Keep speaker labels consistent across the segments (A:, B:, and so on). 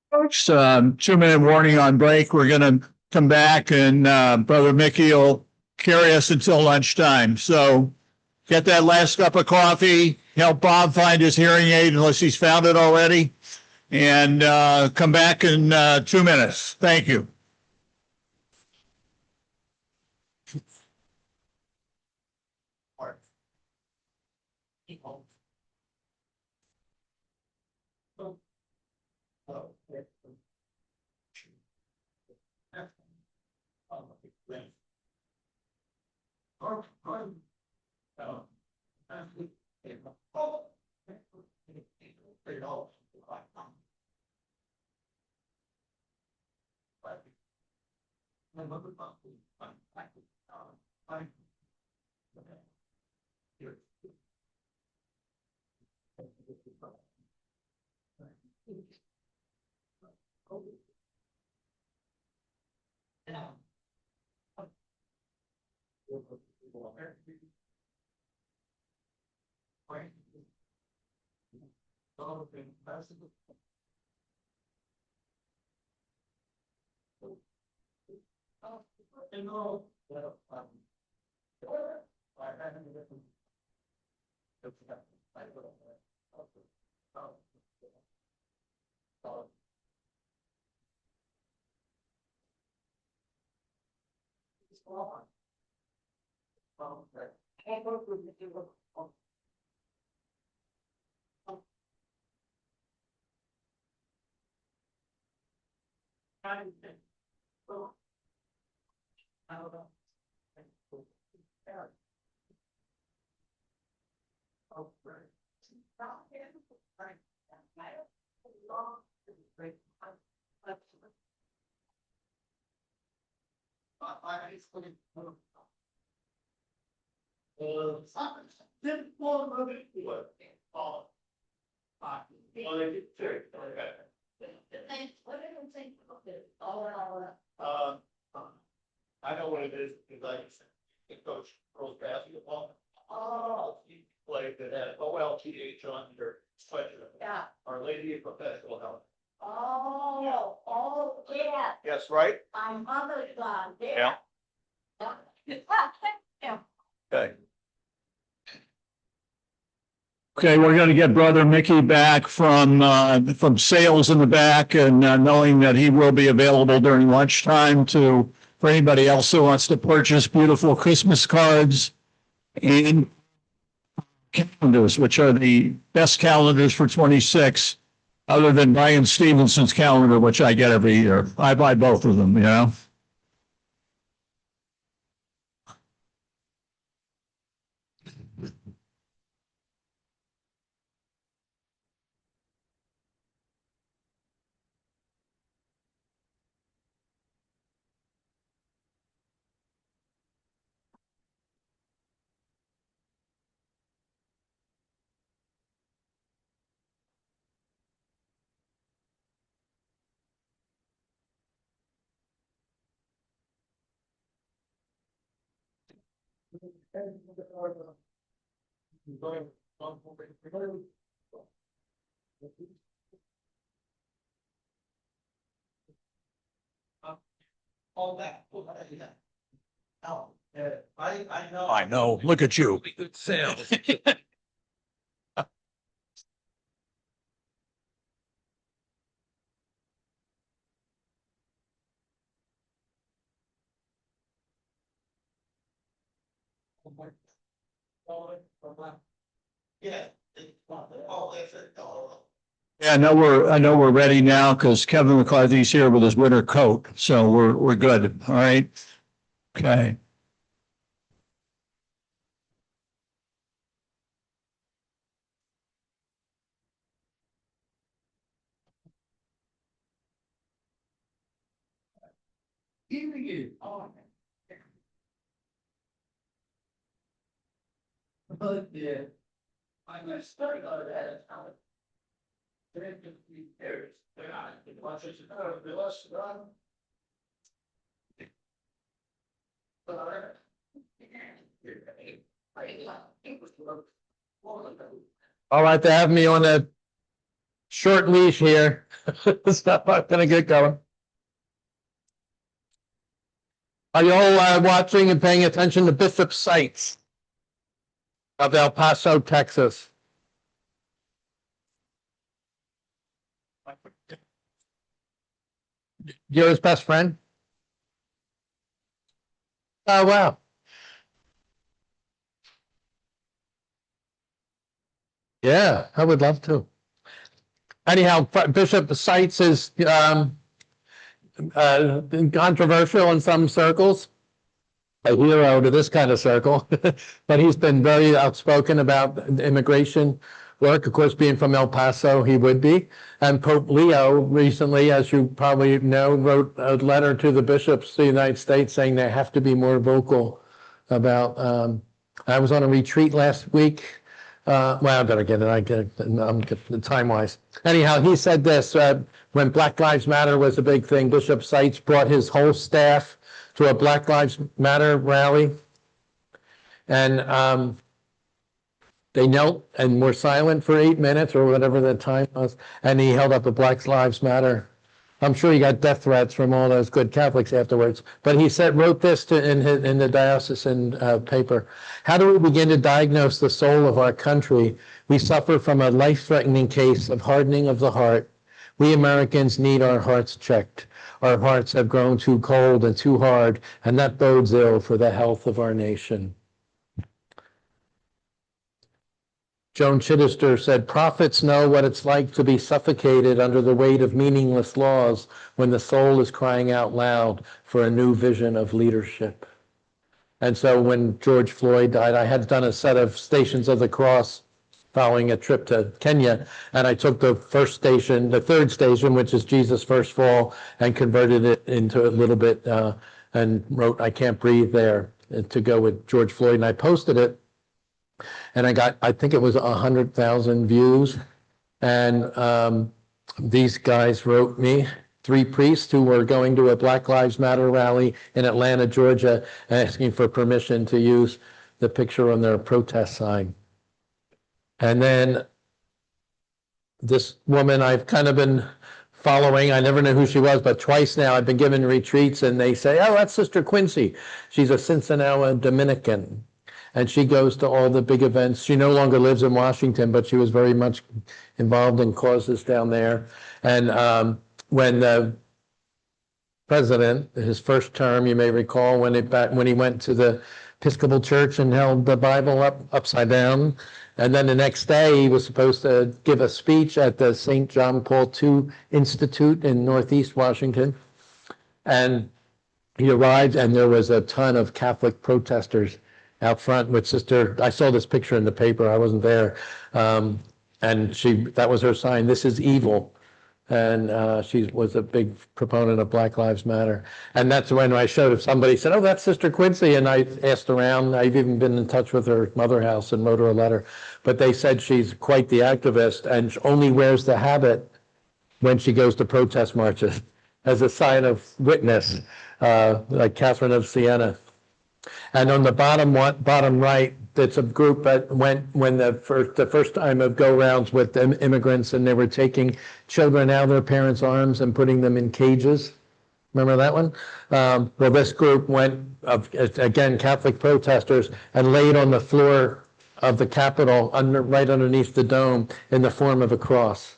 A: Folks, 2-minute warning on break. We're going to come back and Brother Mickey will carry us until lunchtime. So get that last cup of coffee, help Bob find his hearing aid unless he's found it already, and come back in 2 minutes. Thank you. I know what it is because I coach girls basketball. Oh, he played at OLTH on your sweatshirt. Yeah. Our Lady of Professional Health. Oh, oh, yeah. Yes, right? My mother's son. Yeah. Yeah. Okay. Okay, we're going to get Brother Mickey back from sales in the back, and knowing that he will be available during lunchtime for anybody else who wants to purchase beautiful Christmas cards and calendars, which are the best calendars for 26, other than Brian Stevenson's calendar, which I get every year. I buy both of them, you know. All that. I know. I know. Look at you. Good sales. Yeah. Yeah, I know we're ready now because Kevin McCarthy's here with his winter coat, so we're good. All right. Okay. Yeah. I'm gonna start on that. They're not as much as the less done.
B: All right, they have me on a short leash here. So I'm gonna get going. Are you all watching and paying attention to Bishop Seitz of El Paso, Texas? You're his best friend? Oh, wow. Yeah, I would love to. Anyhow, Bishop Seitz is controversial in some circles, a hero to this kind of circle, but he's been very outspoken about immigration work. Of course, being from El Paso, he would be. And Pope Leo recently, as you probably know, wrote a letter to the bishops of the United States saying they have to be more vocal about. I was on a retreat last week. Well, I better get it. I'm time-wise. Anyhow, he said this, when Black Lives Matter was a big thing, Bishop Seitz brought his whole staff to a Black Lives Matter rally. And they knelt and were silent for 8 minutes or whatever the time was. And he held up a Black Lives Matter. I'm sure he got death threats from all those good Catholics afterwards. But he wrote this in the diocesan paper. How do we begin to diagnose the soul of our country? We suffer from a life-threatening case of hardening of the heart. We Americans need our hearts checked. Our hearts have grown too cold and too hard, and that bodes ill for the health of our nation. Joan Chittister said, prophets know what it's like to be suffocated under the weight of meaningless laws when the soul is crying out loud for a new vision of leadership. And so when George Floyd died, I had done a set of Stations of the Cross following a trip to Kenya, and I took the first station, the third station, which is Jesus' First Fall, and converted it into a little bit and wrote I Can't Breathe there to go with George Floyd, and I posted it. And I think it was 100,000 views. And these guys wrote me, 3 priests who were going to a Black Lives Matter rally in Atlanta, Georgia, asking for permission to use the picture on their protest sign. And then this woman I've kind of been following, I never knew who she was, but twice now I've been given retreats and they say, oh, that's Sister Quincy. She's a Cincinnati Dominican. And she goes to all the big events. She no longer lives in Washington, but she was very much involved in causes down there. And when the president, his first term, you may recall, when he went to the Episcopal Church and held the Bible upside down, and then the next day he was supposed to give a speech at the St. John Paul II Institute in Northeast Washington. And he arrived, and there was a ton of Catholic protesters out front with Sister. I saw this picture in the paper. I wasn't there. And that was her sign. This is evil. And she was a big proponent of Black Lives Matter. And that's when I showed it. Somebody said, oh, that's Sister Quincy. And I asked around. I've even been in touch with her mother house and wrote her a letter. But they said she's quite the activist and only wears the habit when she goes to protest marches as a sign of witness, like Catherine of Siena. And on the bottom right, it's a group that went when the first time of go-rounds with immigrants, and they were taking children out of their parents' arms and putting them in cages. Remember that one? Well, this group went, again, Catholic protesters, and laid on the floor of the Capitol, right underneath the dome, in the form of a cross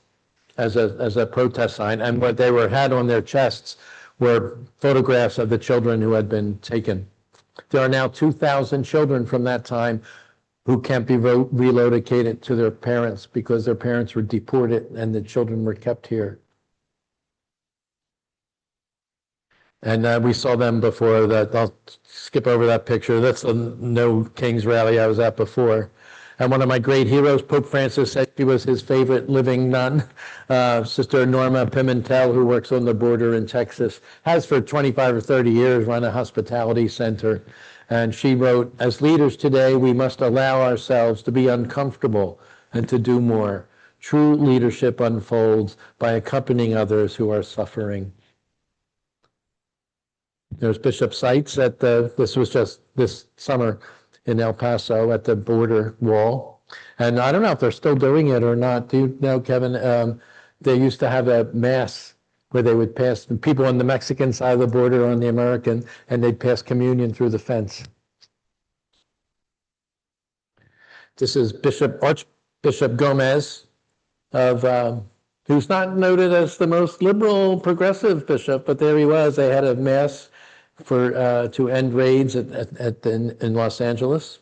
B: as a protest sign. And what they had on their chests were photographs of the children who had been taken. There are now 2,000 children from that time who can't be relocated to their parents because their parents were deported and the children were kept here. And we saw them before that. I'll skip over that picture. That's the No Kings rally I was at before. And one of my great heroes, Pope Francis, said she was his favorite living nun. Sister Norma Pimentel, who works on the border in Texas, has for 25 or 30 years run a hospitality center. And she wrote, as leaders today, we must allow ourselves to be uncomfortable and to do more. True leadership unfolds by accompanying others who are suffering. There's Bishop Seitz this was just this summer in El Paso at the border wall. And I don't know if they're still doing it or not. Do you know, Kevin? They used to have a mass where they would pass people on the Mexican side of the border on the American, and they'd pass communion through the fence. This is Archbishop Gomez who's not noted as the most liberal progressive bishop, but there he was. They had a mass to end raids in Los Angeles.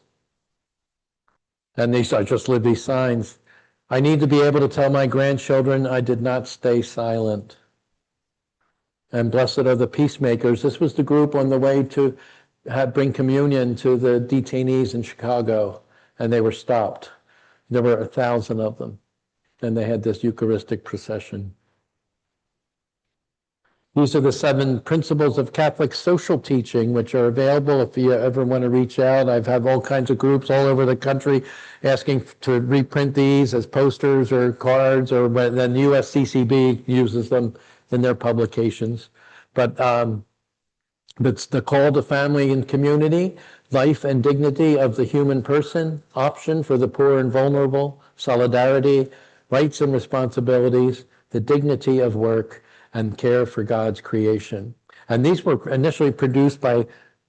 B: And I just lived these signs. I need to be able to tell my grandchildren I did not stay silent. And blessed are the peacemakers. This was the group on the way to bring communion to the detainees in Chicago, and they were stopped. There were 1,000 of them, and they had this Eucharistic procession. These are the 7 principles of Catholic social teaching, which are available if you ever want to reach out. I've had all kinds of groups all over the country asking to reprint these as posters or cards, or then USCCB uses them in their publications. But it's the call to family and community, life and dignity of the human person, option for the poor and vulnerable, solidarity, rights and responsibilities, the dignity of work, and care for God's creation. And these were initially produced by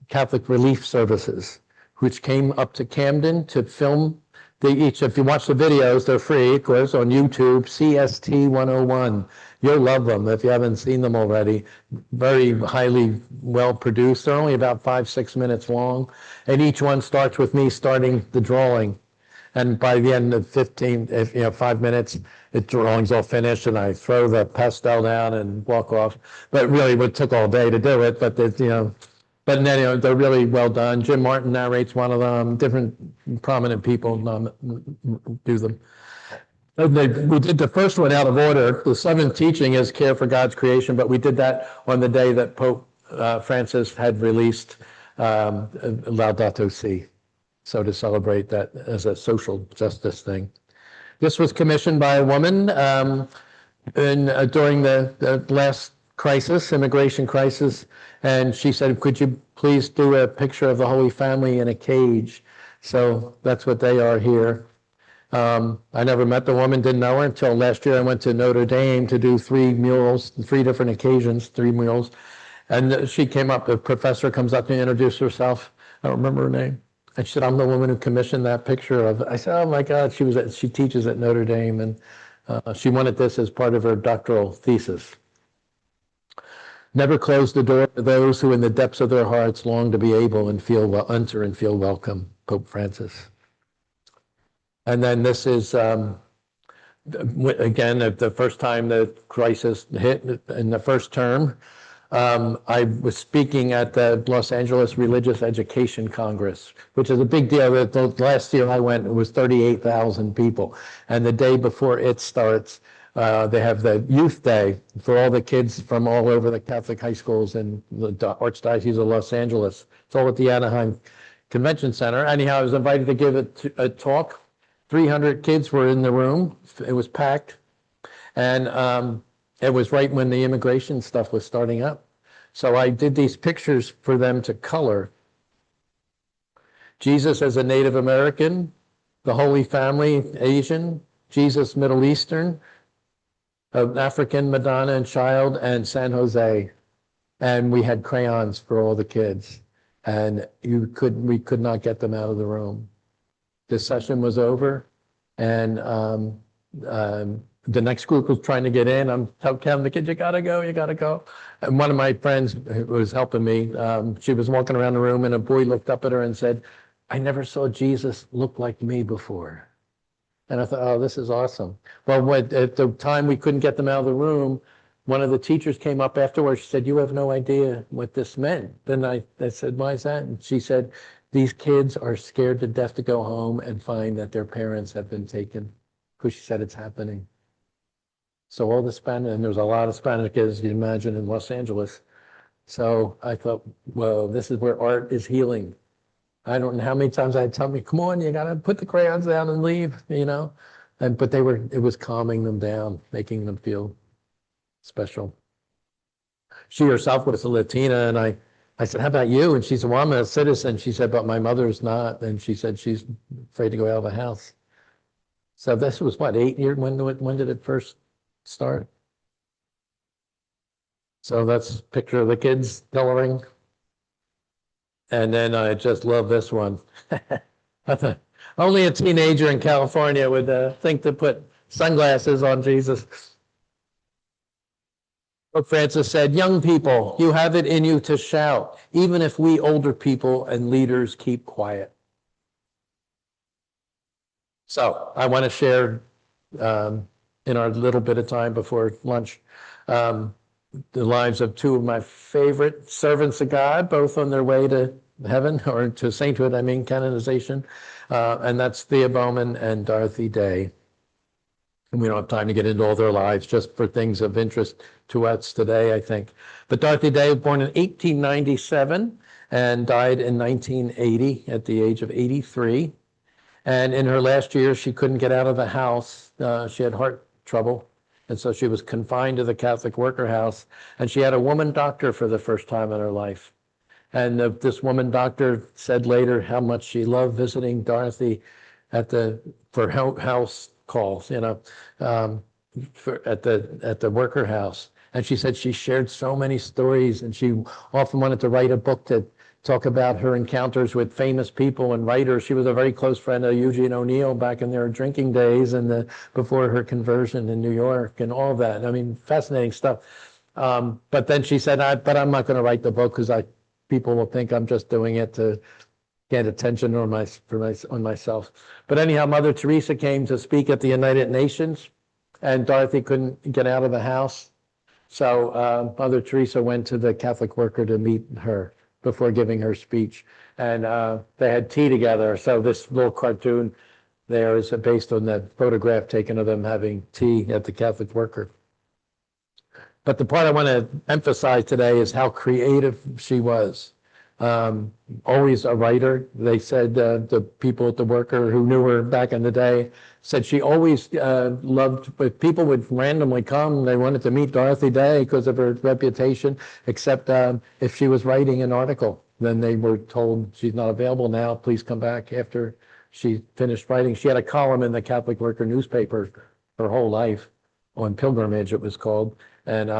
B: Catholic Relief Services, which came up to Camden to film if you watch the videos, they're free, of course, on YouTube, CST 101. You'll love them if you haven't seen them already. Very highly well produced. They're only about 5-6 minutes long. And each one starts with me starting the drawing. And by the end of 5 minutes, the drawing's all finished, and I throw the pastel down and walk off. But really, it took all day to do it. But but then they're really well done. Jim Martin narrates one of them. Different prominent people do them. We did the first one out of order. The 7th teaching is care for God's creation, but we did that on the day that Pope Francis had released Laudato Si. So to celebrate that as a social justice thing. This was commissioned by a woman during the last crisis, immigration crisis, and she said, could you please do a picture of the Holy Family in a cage? So that's what they are here. I never met the woman, didn't know her until last year. I went to Notre Dame to do 3 murals, 3 different occasions, 3 murals. And she came up, the professor comes up to introduce herself. I don't remember her name. And she said, I'm the woman who commissioned that picture of. I said, oh my God, she teaches at Notre Dame, and she wanted this as part of her doctoral thesis. Never close the door to those who in the depths of their hearts long to be able and enter and feel welcome, Pope Francis. And then this is, again, the first time the crisis hit in the first term, I was speaking at the Los Angeles Religious Education Congress, which is a big deal. The last year I went, it was 38,000 people. And the day before it starts, they have the Youth Day for all the kids from all over the Catholic high schools in the Archdiocese of Los Angeles. It's all at the Anaheim Convention Center. Anyhow, I was invited to give a talk. 300 kids were in the room. It was packed. And it was right when the immigration stuff was starting up. So I did these pictures for them to color. Jesus as a Native American, the Holy Family, Asian, Jesus Middle Eastern, African, Madonna and Child, and San Jose. And we had crayons for all the kids. And we could not get them out of the room. The session was over, and the next group was trying to get in. I'm telling the kids, you gotta go. And one of my friends who was helping me, she was walking around the room, and a boy looked up at her and said, I never saw Jesus look like me before. And I thought, oh, this is awesome. Well, at the time we couldn't get them out of the room, one of the teachers came up afterwards. She said, you have no idea what this meant. Then I said, why is that? And she said, these kids are scared to death to go home and find that their parents have been taken, because she said it's happening. So all the Spanish, and there's a lot of Spanish kids, you imagine, in Los Angeles. So I thought, well, this is where art is healing. I don't know how many times I'd tell me, come on, you got to put the crayons down and leave, but it was calming them down, making them feel special. She herself was a Latina, and I I said, how about you? And she said, well, I'm a citizen. She said, but my mother's not. And she said she's afraid to go out of the house. So this was what, 8 years? When did it first start? So that's a picture of the kids coloring. And then I just love this one. Only a teenager in California would think to put sunglasses on Jesus. Pope Francis said, young people, you have it in you to shout, even if we older people and leaders keep quiet. So I want to share in our little bit of time before lunch the lives of two of my favorite servants of God, both on their way to heaven, or to sainthood, I mean canonization, and that's Thea Bowman and Dorothy Day. And we don't have time to get into all their lives, just for things of interest to us today, I think. But Dorothy Day was born in 1897 and died in 1980 at the age of 83. And in her last year, she couldn't get out of the house. She had heart trouble. And so she was confined to the Catholic worker house. And she had a woman doctor for the first time in her life. And this woman doctor said later how much she loved visiting Dorothy for house calls, at the worker house. And she said she shared so many stories, and she often wanted to write a book to talk about her encounters with famous people and writers. She was a very close friend of Eugene O'Neill back in their drinking days and before her conversion in New York and all that. I mean, fascinating stuff. But then she said, but I'm not going to write the book because people will think I'm just doing it to get attention on myself. But anyhow, Mother Teresa came to speak at the United Nations, and Dorothy couldn't get out of the house. So Mother Teresa went to the Catholic worker to meet her before giving her speech. And they had tea together. So this little cartoon there is based on that photograph taken of them having tea at the Catholic worker. But the part I want to emphasize today is how creative she was. Always a writer. They said the people at the worker who knew her back in the day said she always loved, but people would randomly come. They wanted to meet Dorothy Day because of her reputation, except if she was writing an article. Then they were told she's not available now. Please come back after she finished writing. She had a column in the Catholic Worker newspaper her whole life, on pilgrimage it was called. And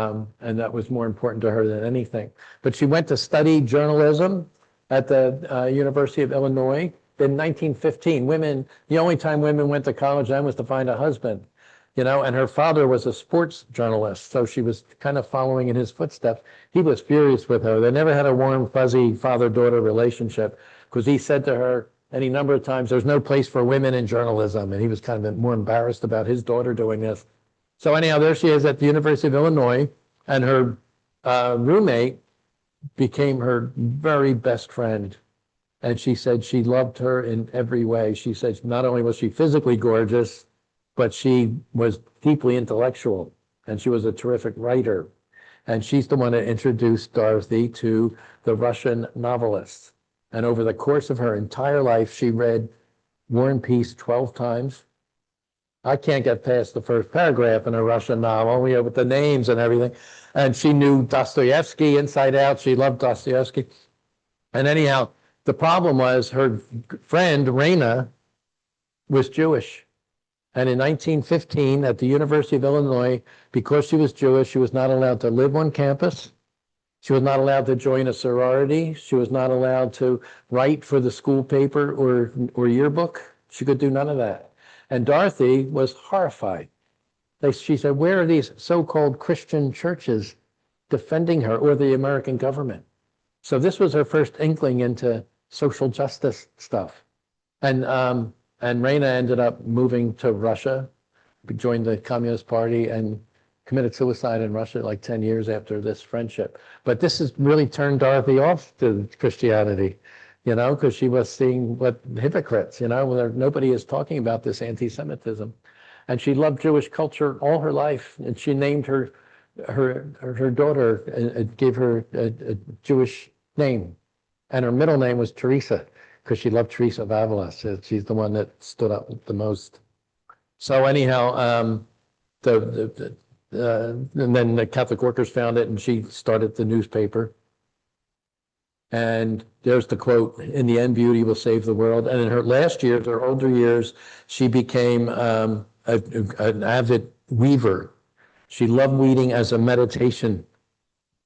B: that was more important to her than anything. But she went to study journalism at the University of Illinois in 1915. The only time women went to college then was to find a husband, and her father was a sports journalist, so she was kind of following in his footsteps. He was furious with her. They never had a warm, fuzzy father-daughter relationship because he said to her any number of times, there's no place for women in journalism. And he was kind of more embarrassed about his daughter doing this. So anyhow, there she is at the University of Illinois, and her roommate became her very best friend. And she said she loved her in every way. She said not only was she physically gorgeous, but she was deeply intellectual, and she was a terrific writer. And she's the one that introduced Dorothy to the Russian novelists. And over the course of her entire life, she read War and Peace 12 times. I can't get past the first paragraph in a Russian novel, with the names and everything. And she knew Dostoevsky inside out. She loved Dostoevsky. And anyhow, the problem was her friend, Raina, was Jewish. And in 1915, at the University of Illinois, because she was Jewish, she was not allowed to live on campus. She was not allowed to join a sorority. She was not allowed to write for the school paper or yearbook. She could do none of that. And Dorothy was horrified. She said, where are these so-called Christian churches defending her, or the American government? So this was her first inkling into social justice stuff. And Raina ended up moving to Russia, joined the Communist Party, and committed suicide in Russia like 10 years after this friendship. But this has really turned Dorothy off to Christianity. Because she was seeing what hypocrites, where nobody is talking about this anti-Semitism. And she loved Jewish culture all her life. And she named her daughter, gave her a Jewish name. And her middle name was Teresa, because she loved Teresa of Avila. So she's the one that stood up the most. So anyhow, and then the Catholic workers found it, and she started the newspaper. And there's the quote, "In the end, beauty will save the world." And in her last years, her older years, she became an avid weaver. She loved weaving as a meditation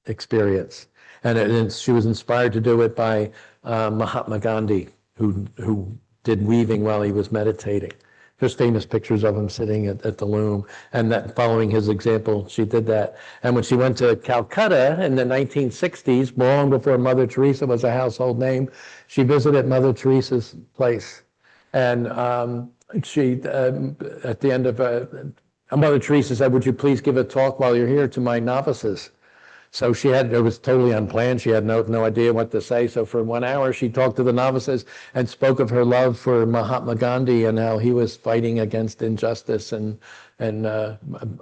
B: experience. And she was inspired to do it by Mahatma Gandhi, who did weaving while he was meditating. There's famous pictures of him sitting at the loom, and that following his example, she did that. And when she went to Calcutta in the 1960s, long before Mother Teresa was a household name, she visited Mother Teresa's place. And she, at the end of Mother Teresa said, "Would you please give a talk while you're here to my novices?" So it was totally unplanned. She had no idea what to say. So for 1 hour, she talked to the novices and spoke of her love for Mahatma Gandhi and how he was fighting against injustice and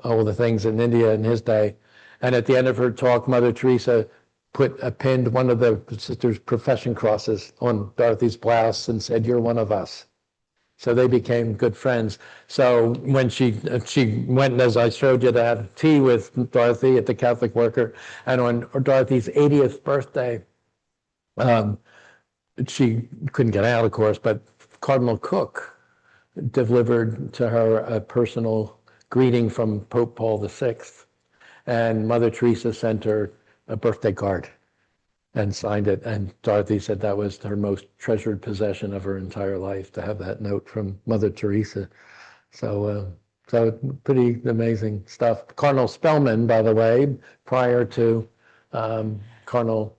B: all the things in India in his day. And at the end of her talk, Mother Teresa pinned one of the sisters' profession crosses on Dorothy's blouse and said, "You're one of us." So they became good friends. So when she went, as I showed you, to have tea with Dorothy at the Catholic Worker, and on Dorothy's 80th birthday, she couldn't get out, of course, but Cardinal Cook delivered to her a personal greeting from Pope Paul VI, and Mother Teresa sent her a birthday card and signed it. And Dorothy said that was her most treasured possession of her entire life, to have that note from Mother Teresa. So pretty amazing stuff. Cardinal Spellman, by the way, prior to Cardinal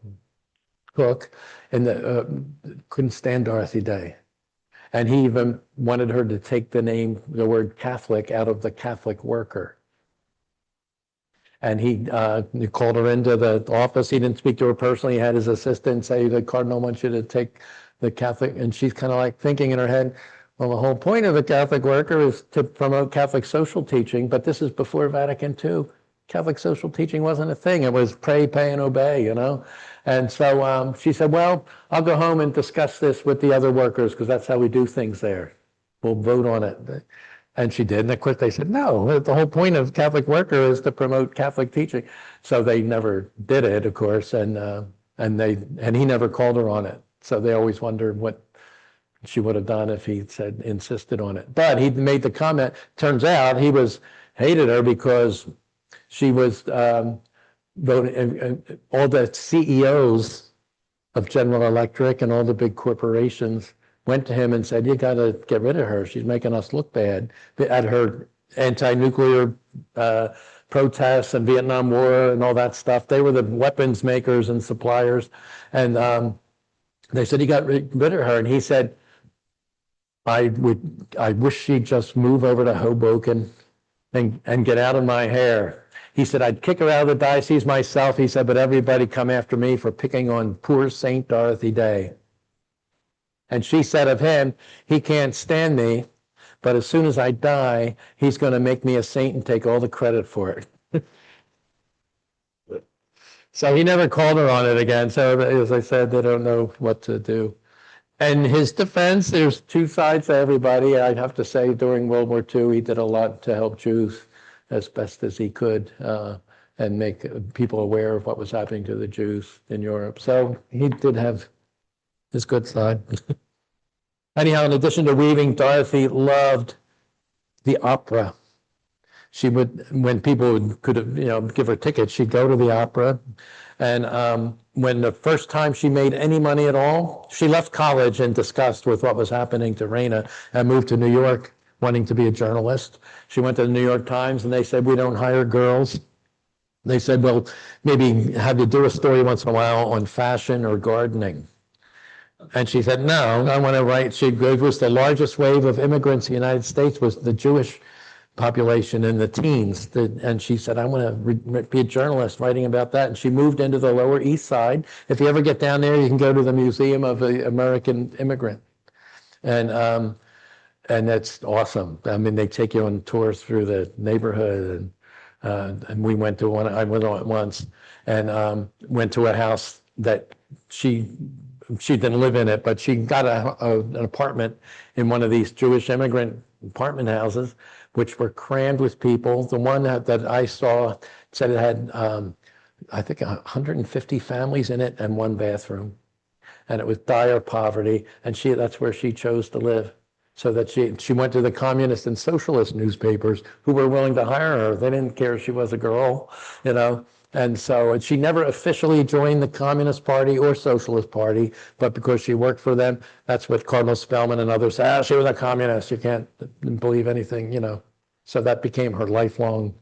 B: Cook, couldn't stand Dorothy Day. And he even wanted her to take the word Catholic out of the Catholic Worker. And he called her into the office. He didn't speak to her personally. He had his assistant say, "The Cardinal wants you to take the Catholic." And she's kind of like thinking in her head, well, the whole point of the Catholic Worker is to promote Catholic social teaching, but this is before Vatican II. Catholic social teaching wasn't a thing. It was pray, pay, and obey, you know? And so she said, "Well, I'll go home and discuss this with the other workers, because that's how we do things there. We'll vote on it." And she did. And of course they said, "No, the whole point of Catholic Worker is to promote Catholic teaching." So they never did it, of course, and he never called her on it. So they always wondered what she would have done if he insisted on it. But he made the comment. Turns out he hated her because she was voting. All the CEOs of General Electric and all the big corporations went to him and said, "You got to get rid of her. She's making us look bad." At her anti-nuclear protests and Vietnam War and all that stuff, they were the weapons makers and suppliers. And they said, "You got rid of her." And he said, I wish she'd just move over to Hoboken and get out of my hair." He said, "I'd kick her out of the diocese myself." He said, "But everybody come after me for picking on poor Saint Dorothy Day." And she said of him, "He can't stand me, but as soon as I die, he's going to make me a saint and take all the credit for it." So he never called her on it again. So as I said, they don't know what to do. And his defense, there's two sides to everybody. I'd have to say during World War II, he did a lot to help Jews as best as he could and make people aware of what was happening to the Jews in Europe. So he did have his good side. Anyhow, in addition to weaving, Dorothy loved the opera. She would, when people could, give her tickets, she'd go to the opera. And when the first time she made any money at all, she left college in disgust with what was happening to Raina and moved to New York, wanting to be a journalist. She went to the New York Times and they said, "We don't hire girls." They said, "Well, maybe have you do a story once in a while on fashion or gardening." And she said, "No, I want to write." It was the largest wave of immigrants in the United States was the Jewish population in the teens. And she said, "I want to be a journalist writing about that." And she moved into the Lower East Side. If you ever get down there, you can go to the Museum of the American Immigrant. And that's awesome. I mean, they take you on tours through the neighborhood. And we went to one, I went on once, and went to a house that she didn't live in it, but she got an apartment in one of these Jewish immigrant apartment houses, which were crammed with people. The one that I saw said it had, I think, 150 families in it and one bathroom. and it was dire poverty, and that's where she chose to live. So that she went to the communist and socialist newspapers who were willing to hire her. They didn't care if she was a girl, you know. And so she never officially joined the Communist Party or Socialist Party, but because she worked for them, that's what Cardinal Spellman and others said. She was a communist. You can't believe anything, you know. So that became her lifelong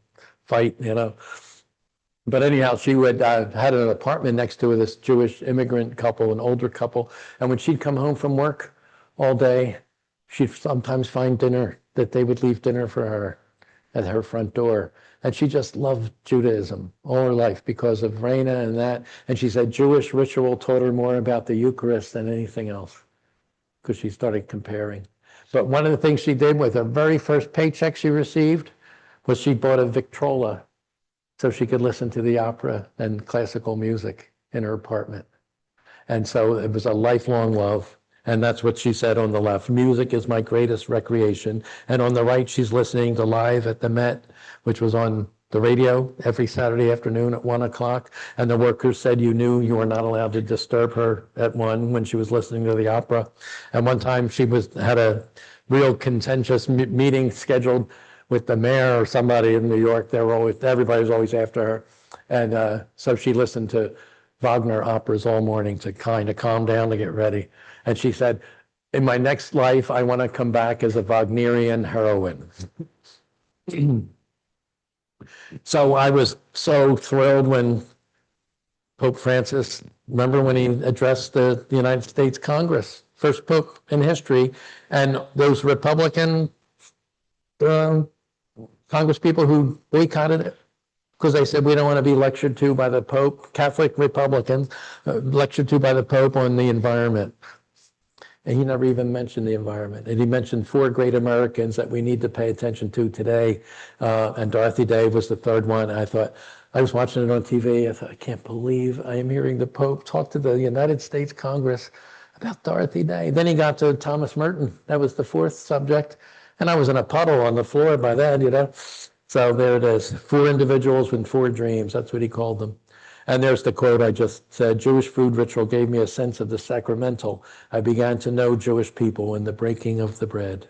B: fight, you know. But anyhow, she would had an apartment next to this Jewish immigrant couple, an older couple. And when she'd come home from work all day, she'd sometimes find dinner, that they would leave dinner for her at her front door. And she just loved Judaism all her life because of Reina and that. And she said Jewish ritual taught her more about the Eucharist than anything else, because she started comparing. But one of the things she did with her very first paycheck she received was she bought a Victrola so she could listen to the opera and classical music in her apartment. And so it was a lifelong love. And that's what she said on the left. Music is my greatest recreation. And on the right, she's listening to Live at the Met, which was on the radio every Saturday afternoon at 1 o'clock. And the workers said you knew you were not allowed to disturb her at 1 when she was listening to the opera. And one time she had a real contentious meeting scheduled with the mayor or somebody in New York. Everybody was always after her. And so she listened to Wagner operas all morning to kind of calm down, to get ready. And she said, in my next life, I want to come back as a Wagnerian heroine. So I was so thrilled when Pope Francis, remember when he addressed the United States Congress, first Pope in history, and those Republican Congress people who boycotted it, because they said we don't want to be lectured to by the Pope, Catholic Republicans, lectured to by the Pope on the environment. And he never even mentioned the environment. And he mentioned 4 great Americans that we need to pay attention to today. And Dorothy Day was the third one. I thought, I was watching it on TV. I thought, I can't believe I am hearing the Pope talk to the United States Congress about Dorothy Day. Then he got to Thomas Merton. That was the 4th subject. And I was in a puddle on the floor by then, you know. So there it is. 4 individuals with 4 dreams. That's what he called them. And there's the quote I just said, Jewish food ritual gave me a sense of the sacramental. I began to know Jewish people in the breaking of the bread.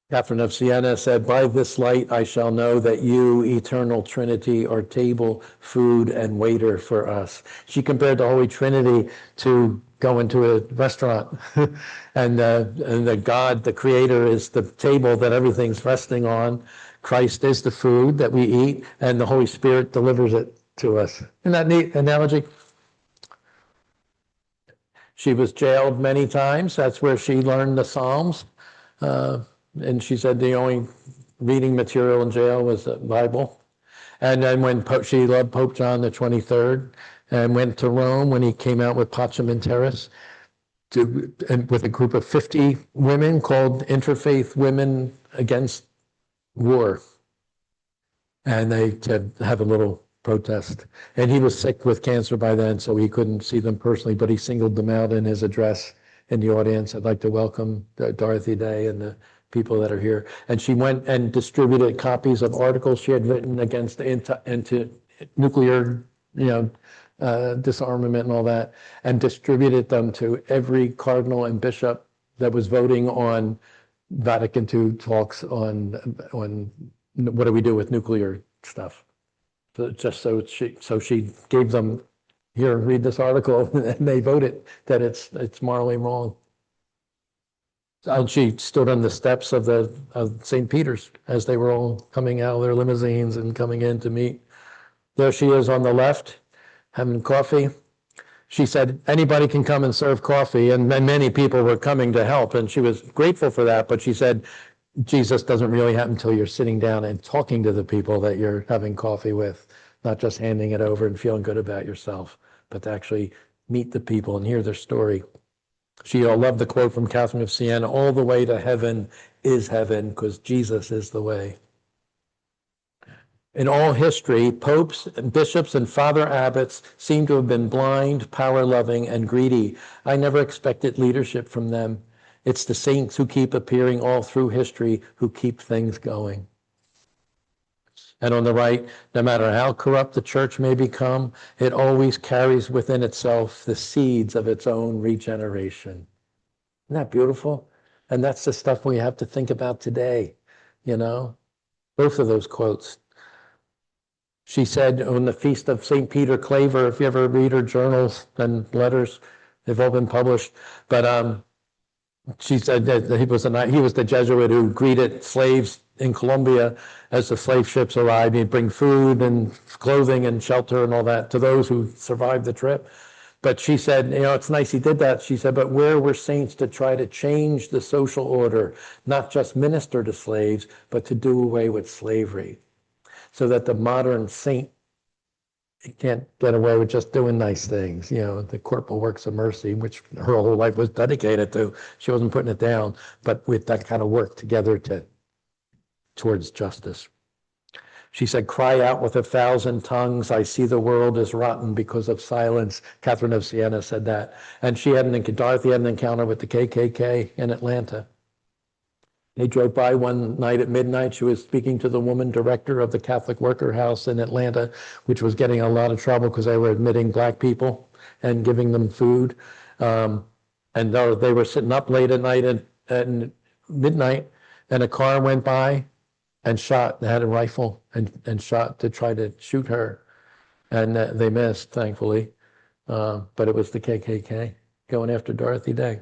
B: Catherine of Siena said, by this light I shall know that you, eternal Trinity, are table, food, and waiter for us. She compared the Holy Trinity to going to a restaurant. and the God, the Creator, is the table that everything's resting on. Christ is the food that we eat, and the Holy Spirit delivers it to us. Isn't that neat analogy? She was jailed many times. That's where she learned the Psalms. And she said the only reading material in jail was the Bible. And then when she loved Pope John the 23rd and went to Rome when he came out with Pacem in Terris, and with a group of 50 women called Interfaith Women Against War. And they had have a little protest. And he was sick with cancer by then, so he couldn't see them personally, but he singled them out in his address in the audience. I'd like to welcome Dorothy Day and the people that are here. And she went and distributed copies of articles she had written against nuclear, disarmament and all that, and distributed them to every cardinal and bishop that was voting on Vatican II talks on what do we do with nuclear stuff. So she gave them, here, read this article, and they voted that it's morally wrong. And she stood on the steps of St. Peter's as they were all coming out of their limousines and coming in to meet. There she is on the left, having coffee. She said, anybody can come and serve coffee, and many people were coming to help, and she was grateful for that, but she said, Jesus doesn't really happen until you're sitting down and talking to the people that you're having coffee with, not just handing it over and feeling good about yourself, but to actually meet the people and hear their story. She loved the quote from Catherine of Siena, all the way to heaven is heaven, because Jesus is the way. In all history, popes and bishops and father abbots seem to have been blind, power-loving, and greedy. I never expected leadership from them. It's the saints who keep appearing all through history who keep things going. And on the right, no matter how corrupt the church may become, it always carries within itself the seeds of its own regeneration. Isn't that beautiful? And that's the stuff we have to think about today, you know? Both of those quotes. She said on the Feast of St. Peter Claver, if you ever read her journals and letters, they've all been published. But she said that he was the Jesuit who greeted slaves in Colombia as the slave ships arrived. He'd bring food and clothing and shelter and all that to those who survived the trip. But she said, it's nice he did that. She said, but where were saints to try to change the social order, not just minister to slaves, but to do away with slavery, so that the modern saint can't get away with just doing nice things, the corporal works of mercy, which her whole life was dedicated to. She wasn't putting it down, but with that kind of work together towards justice. She said, cry out with 1,000 tongues, I see the world is rotten because of silence. Catherine of Siena said that. And Dorothy had an encounter with the KKK in Atlanta. They drove by one night at midnight. She was speaking to the woman director of the Catholic Worker House in Atlanta, which was getting a lot of trouble because they were admitting black people and giving them food. And they were sitting up late at night at midnight, and a car went by and shot. They had a rifle and shot to try to shoot her. And they missed, thankfully. But it was the KKK going after Dorothy Day.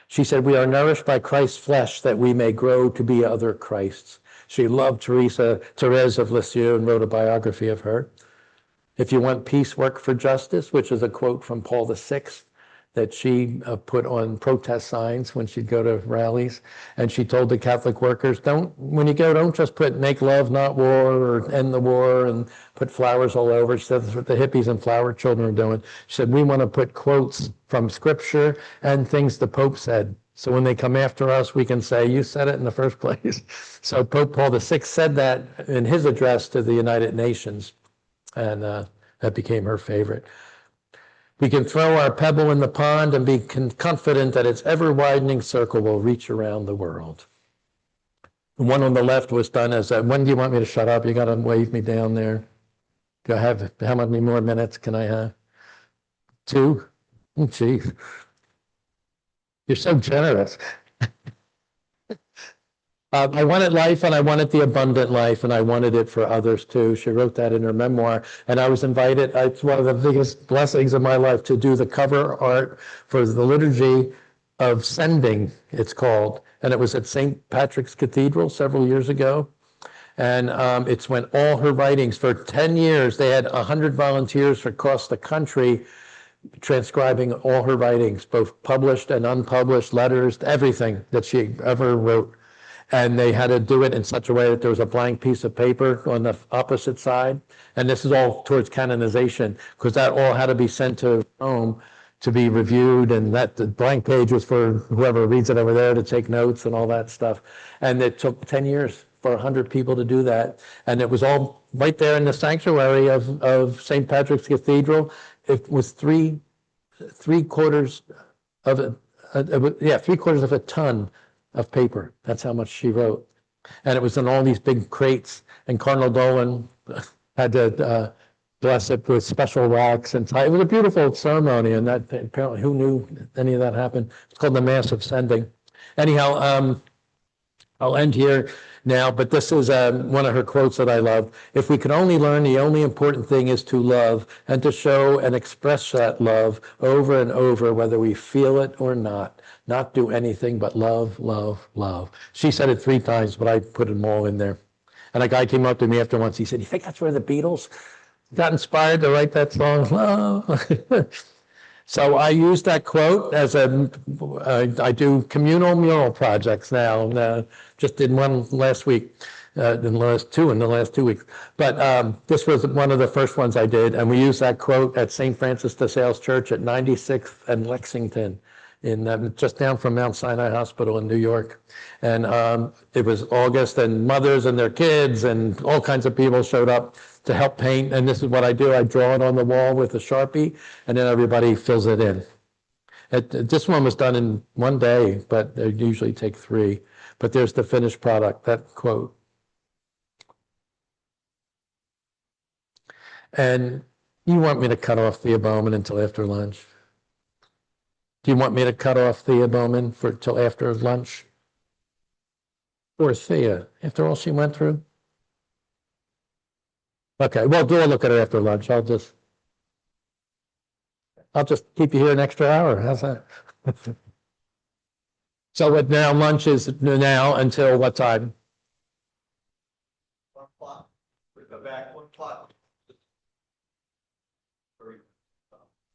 B: She said, we are nourished by Christ's flesh that we may grow to be other Christs. She loved Therese of Lisieux and wrote a biography of her. If you want peace, work for justice, which is a quote from Paul VI that she put on protest signs when she'd go to rallies. And she told the Catholic workers, when you go, don't just put make love, not war, or end the war, and put flowers all over. She said that's what the hippies and flower children are doing. She said, we want to put quotes from scripture and things the Pope said. So when they come after us, we can say, you said it in the first place. So Pope Paul VI said that in his address to the United Nations, and that became her favorite. We can throw our pebble in the pond and be confident that its ever-widening circle will reach around the world. The one on the left was done as when do you want me to shut up? You got to wave me down there. Do I have, how many more minutes can I have? 2? Oh, geez. You're so generous. I wanted life, and I wanted the abundant life, and I wanted it for others too. She wrote that in her memoir, and I was invited. It's one of the biggest blessings of my life to do the cover art for the Liturgy of Sending, it's called, and it was at St. Patrick's Cathedral several years ago. And it's when all her writings, for 10 years, they had 100 volunteers across the country transcribing all her writings, both published and unpublished, letters, everything that she ever wrote. And they had to do it in such a way that there was a blank piece of paper on the opposite side. And this is all towards canonization, because that all had to be sent to Rome to be reviewed. And that the blank page was for whoever reads it over there to take notes and all that stuff. And it took 10 years for 100 people to do that. And it was all right there in the sanctuary of St. Patrick's Cathedral. It was three quarters of a ton of paper. That's how much she wrote. And it was in all these big crates, and Cardinal Dolan had to bless it with special wax. And it was a beautiful ceremony, and that apparently, who knew any of that happened? It's called the Mass of Sending. Anyhow, I'll end here now, but this is one of her quotes that I love. If we could only learn, the only important thing is to love, and to show and express that love over and over, whether we feel it or not do anything but love, love, love. She said it 3 times, but I put them all in there. And a guy came up to me after once, he said, you think that's where the Beatles got inspired to write that song, Love? So I use that quote as I do communal mural projects now. Just did one last week, in the last 2 weeks. But this was one of the first ones I did, and we used that quote at St. Francis de Sales Church at 96th and Lexington, just down from Mount Sinai Hospital in New York. And it was August, and mothers and their kids and all kinds of people showed up to help paint. And this is what I do. I draw it on the wall with a Sharpie, and then everybody fills it in. This one was done in 1 day, but they usually take 3. But there's the finished product, that quote. And you want me to cut off Thea Bowman until after lunch? Do you want me to cut off Thea Bowman for till after lunch? Or Thea, after all she went through? Okay, well, do a look at her after lunch. I'll just keep you here an extra hour. How's that? So what now, lunch is now until what time?
A: 1 o'clock. We go back 1 o'clock.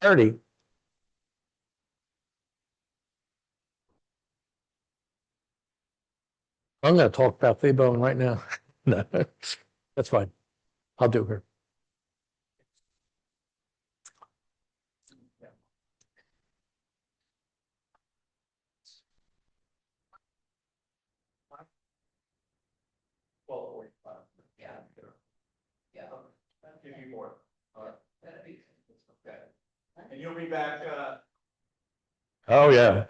B: 30. I'm gonna talk about Thea Bowman right now. No, that's fine. I'll do her.
C: Yeah. Yeah.
A: Give you more. All right. Okay. And you'll be back,
B: Oh, yeah.